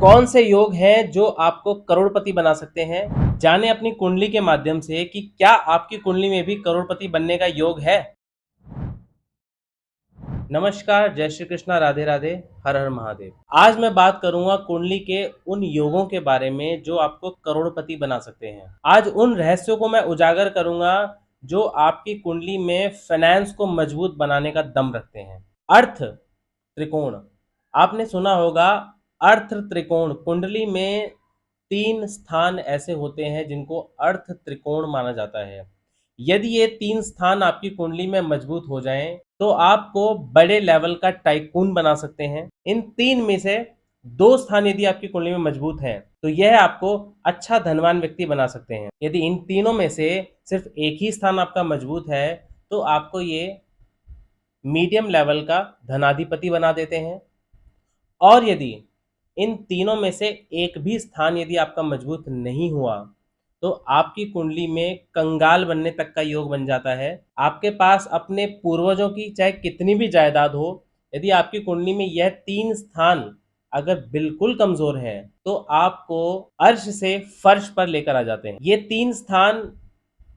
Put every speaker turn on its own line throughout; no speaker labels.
कौन से योग हैं जो आपको करोड़पति बना सकते हैं? जानें अपनी कुंडली के माध्यम से कि क्या आपकी कुंडली में भी करोड़पति बनने का योग है? नमस्कार, जय श्री कृष्णा, राधे राधे, हर हर महादेव। आज मैं बात करूंगा कुंडली के उन योगों के बारे में जो आपको करोड़पति बना सकते हैं। आज उन रहस्यों को मैं उजागर करूंगा जो आपकी कुंडली में फाइनेंस को मजबूत बनाने का दम रखते हैं। अर्थ त्रिकोण, आपने सुना होगा। अर्थ त्रिकोण, कुंडली में 3 स्थान ऐसे होते हैं जिनको अर्थ त्रिकोण माना जाता है। यदि ये 3 स्थान आपकी कुंडली में मजबूत हो जाएं, तो आपको बड़े लेवल का टाइकून बना सकते हैं। इन 3 में से 2 स्थान यदि आपकी कुंडली में मजबूत हैं, तो यह आपको अच्छा धनवान व्यक्ति बना सकते हैं। यदि इन तीनों में से सिर्फ एक ही स्थान आपका मजबूत है, तो आपको ये मीडियम लेवल का धनाधिपति बना देते हैं। और यदि इन तीनों में से एक भी स्थान यदि आपका मजबूत नहीं हुआ, तो आपकी कुंडली में कंगाल बनने तक का योग बन जाता है। आपके पास अपने पूर्वजों की चाहे कितनी भी जायदाद हो, यदि आपकी कुंडली में यह 3 स्थान अगर बिल्कुल कमजोर है, तो आपको अर्श से फर्श पर लेकर आ जाते हैं। ये 3 स्थान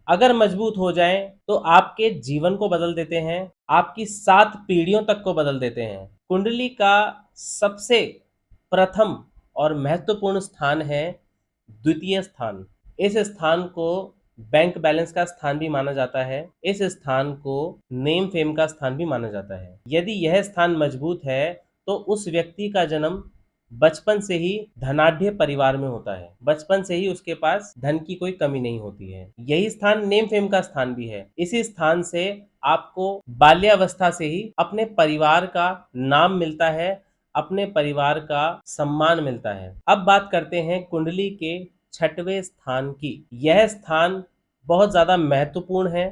अगर मजबूत हो जाएं, तो आपके जीवन को बदल देते हैं, आपकी 7 पीढ़ियों तक को बदल देते हैं। कुंडली का सबसे प्रथम और महत्वपूर्ण स्थान है द्वितीय स्थान। इस स्थान को बैंक बैलेंस का स्थान भी माना जाता है। इस स्थान को नेम फेम का स्थान भी माना जाता है। यदि यह स्थान मजबूत है, तो उस व्यक्ति का जन्म बचपन से ही धनाढ्य परिवार में होता है। बचपन से ही उसके पास धन की कोई कमी नहीं होती है। यही स्थान नेम फेम का स्थान भी है। इसी स्थान से आपको बाल्यावस्था से ही अपने परिवार का नाम मिलता है, अपने परिवार का सम्मान मिलता है। अब बात करते हैं कुंडली के 6वें स्थान की। यह स्थान बहुत ज्यादा महत्वपूर्ण है।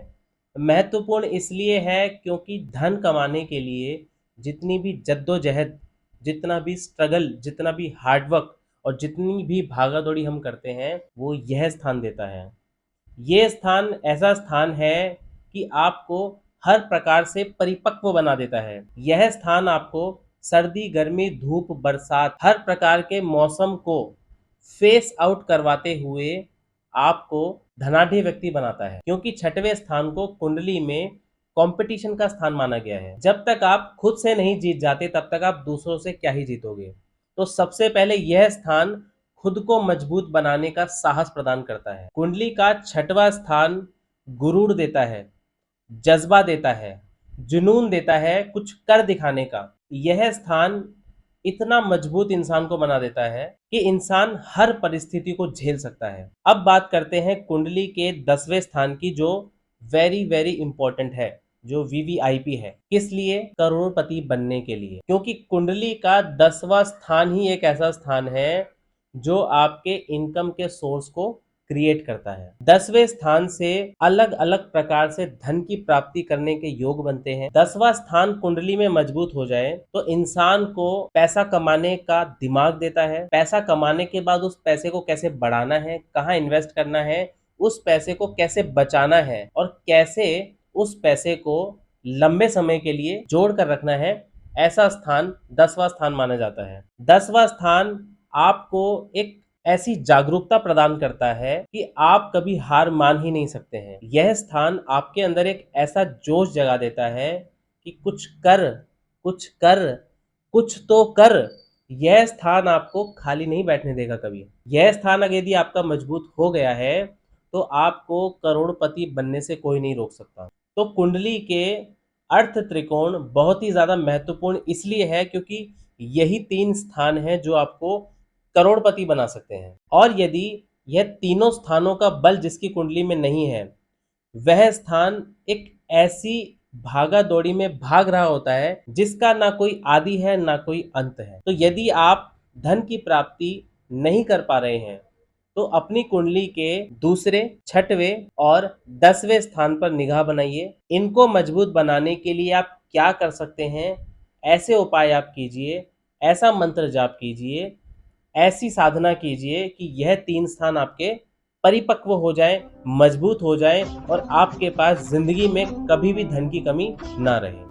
महत्वपूर्ण इसलिए है क्योंकि धन कमाने के लिए जितनी भी जद्दोजहद, जितना भी स्ट्रगल, जितना भी हार्डवर्क और जितनी भी भागा दौड़ी हम करते हैं, वो यह स्थान देता है। ये स्थान ऐसा स्थान है कि आपको हर प्रकार से परिपक्व बना देता है। यह स्थान आपको सर्दी, गर्मी, धूप, बरसात, हर प्रकार के मौसम को फेस आउट करवाते हुए आपको धनाढ्य व्यक्ति बनाता है। क्योंकि 6वें स्थान को कुंडली में कंपटीशन का स्थान माना गया है। जब तक आप खुद से नहीं जीत जाते, तब तक आप दूसरों से क्या ही जीतोगे। तो सबसे पहले यह स्थान खुद को मजबूत बनाने का साहस प्रदान करता है। कुंडली का 6वां स्थान गुरूर देता है, जज्बा देता है, जुनून देता है, कुछ कर दिखाने का। यह स्थान इतना मजबूत इंसान को बना देता है कि इंसान हर परिस्थिति को झेल सकता है। अब बात करते हैं कुंडली के 10वें स्थान की, जो वेरी वेरी इंपॉर्टेंट है, जो वीवीआईपी है। किस लिए? करोड़पति बनने के लिए। क्योंकि कुंडली का 10वां स्थान ही एक ऐसा स्थान है जो आपके इनकम के सोर्स को क्रिएट करता है। 10वें स्थान से अलग अलग प्रकार से धन की प्राप्ति करने के योग बनते हैं। 10वां स्थान कुंडली में मजबूत हो जाए तो इंसान को पैसा कमाने का दिमाग देता है। पैसा कमाने के बाद उस पैसे को कैसे बढ़ाना है, कहाँ इन्वेस्ट करना है, उस पैसे को कैसे बचाना है और कैसे उस पैसे को लंबे समय के लिए जोड़ कर रखना है, ऐसा स्थान 10वां स्थान माना जाता है। 10वां स्थान आपको एक ऐसी जागरूकता प्रदान करता है कि आप कभी हार मान ही नहीं सकते हैं। यह स्थान आपके अंदर एक ऐसा जोश जगा देता है कि कुछ कर, कुछ कर, कुछ तो कर। यह स्थान आपको खाली नहीं बैठने देगा कभी। यह स्थान अगर यदि आपका मजबूत हो गया है, तो आपको करोड़पति बनने से कोई नहीं रोक सकता। तो कुंडली के अर्थ त्रिकोण बहुत ही ज्यादा महत्वपूर्ण इसलिए है क्योंकि यही 3 स्थान हैं जो आपको करोड़पति बना सकते हैं। और यदि यह तीनों स्थानों का बल जिसकी कुंडली में नहीं है, वह स्थान एक ऐसी भागा दौड़ी में भाग रहा होता है जिसका ना कोई आदि है ना कोई अंत है। तो यदि आप धन की प्राप्ति नहीं कर पा रहे हैं, तो अपनी कुंडली के दूसरे, 6वें और 10वें स्थान पर निगाह बनाइए। इनको मजबूत बनाने के लिए आप क्या कर सकते हैं? ऐसे उपाय आप कीजिए, ऐसा मंत्र जाप कीजिए, ऐसी साधना कीजिए कि यह 3 स्थान आपके परिपक्व हो जाएं, मजबूत हो जाएं और आपके पास जिंदगी में कभी भी धन की कमी ना रहे।